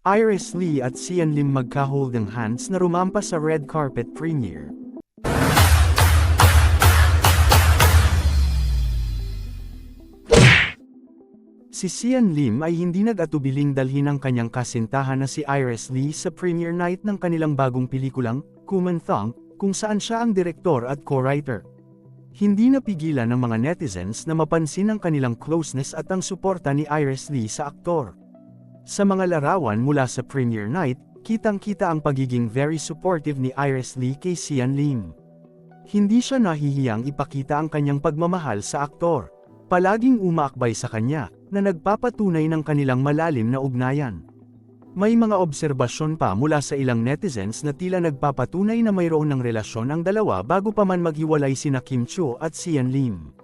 Iris Lee at Sian Lim magka-holding hands na rumampa sa red carpet premiere. Si Sian Lim ay hindi nag-atubiling dalhin ang kanyang kasintahan na si Iris Lee sa premiere night ng kanilang bagong pelikulang, Kumanthong, kung saan siya ang direktor at co-writer. Hindi napigilan ng mga netizens na mapansin ang kanilang closeness at ang suporta ni Iris Lee sa aktor. Sa mga larawan mula sa premiere night, kitang-kita ang pagiging very supportive ni Iris Lee kay Sian Lim. Hindi siya nahihiyang ipakita ang kanyang pagmamahal sa aktor. Palaging umaakbay sa kanya, na nagpapatunay ng kanilang malalim na ugnayan. May mga obserbasyon pa mula sa ilang netizens na tila nagpapatunay na mayroon ng relasyon ang dalawa bago pa man maghiwalay sina Kim Chiu at Sian Lim.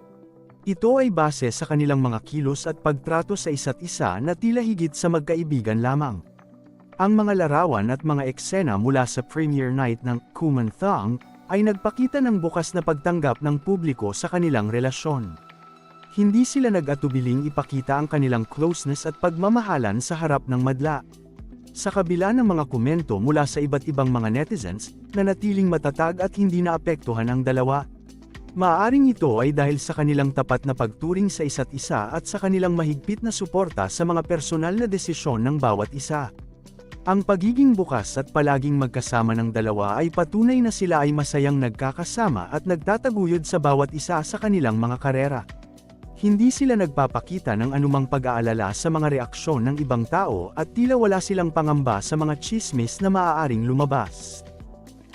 Ito ay base sa kanilang mga kilos at pagtrato sa isa't isa na tila higit sa magkaibigan lamang. Ang mga larawan at mga eksena mula sa premiere night ng Kumanthong ay nagpakita ng bukas na pagtanggap ng publiko sa kanilang relasyon. Hindi sila nag-atubiling ipakita ang kanilang closeness at pagmamahalan sa harap ng madla. Sa kabila ng mga komento mula sa iba't ibang mga netizens, nanatiling matatag at hindi naapektuhan ang dalawa. Maaaring ito ay dahil sa kanilang tapat na pagturing sa isa't isa at sa kanilang mahigpit na suporta sa mga personal na desisyon ng bawat isa. Ang pagiging bukas at palaging magkasama ng dalawa ay patunay na sila ay masayang nagkakasama at nagtataguyod sa bawat isa sa kanilang mga karera. Hindi sila nagpapakita ng anumang pag-aalala sa mga reaksyon ng ibang tao at tila wala silang pangamba sa mga tsismis na maaaring lumabas.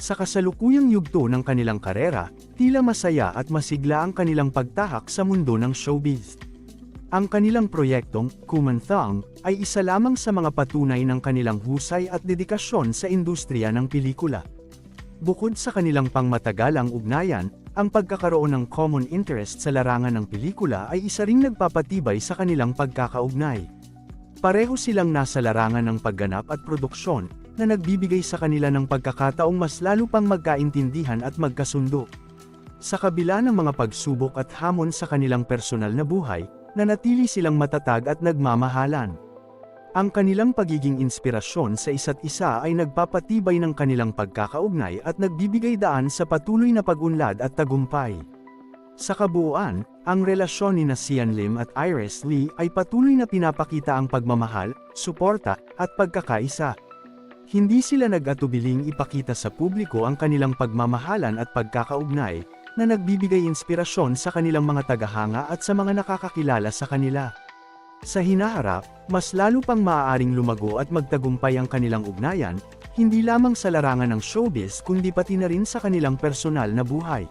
Sa kasalukuyang yugto ng kanilang karera, tila masaya at masigla ang kanilang pagtahak sa mundo ng showbiz. Ang kanilang proyektong, Kumanthong, ay isa lamang sa mga patunay ng kanilang husay at dedikasyon sa industriya ng pelikula. Bukod sa kanilang pangmatagalang ugnayan, ang pagkakaroon ng common interest sa larangan ng pelikula ay isa ring nagpapatibay sa kanilang pagkakaugnay. Pareho silang nasa larangan ng pagganap at produksyon, na nagbibigay sa kanila ng pagkakataong mas lalo pang magkaintindihan at magkasundo. Sa kabila ng mga pagsubok at hamon sa kanilang personal na buhay, nanatili silang matatag at nagmamahalan. Ang kanilang pagiging inspirasyon sa isa't isa ay nagpapatibay ng kanilang pagkakaugnay at nagbibigay daan sa patuloy na pag-unlad at tagumpay. Sa kabuuan, ang relasyon ni Sian Lim at Iris Lee ay patuloy na pinapakita ang pagmamahal, suporta, at pagkakaisa. Hindi sila nag-atubiling ipakita sa publiko ang kanilang pagmamahalan at pagkakaugnay, na nagbibigay inspirasyon sa kanilang mga tagahanga at sa mga nakakakilala sa kanila. Sa hinaharap, mas lalo pang maaaring lumago at magtagumpay ang kanilang ugnayan, hindi lamang sa larangan ng showbiz kundi pati na rin sa kanilang personal na buhay.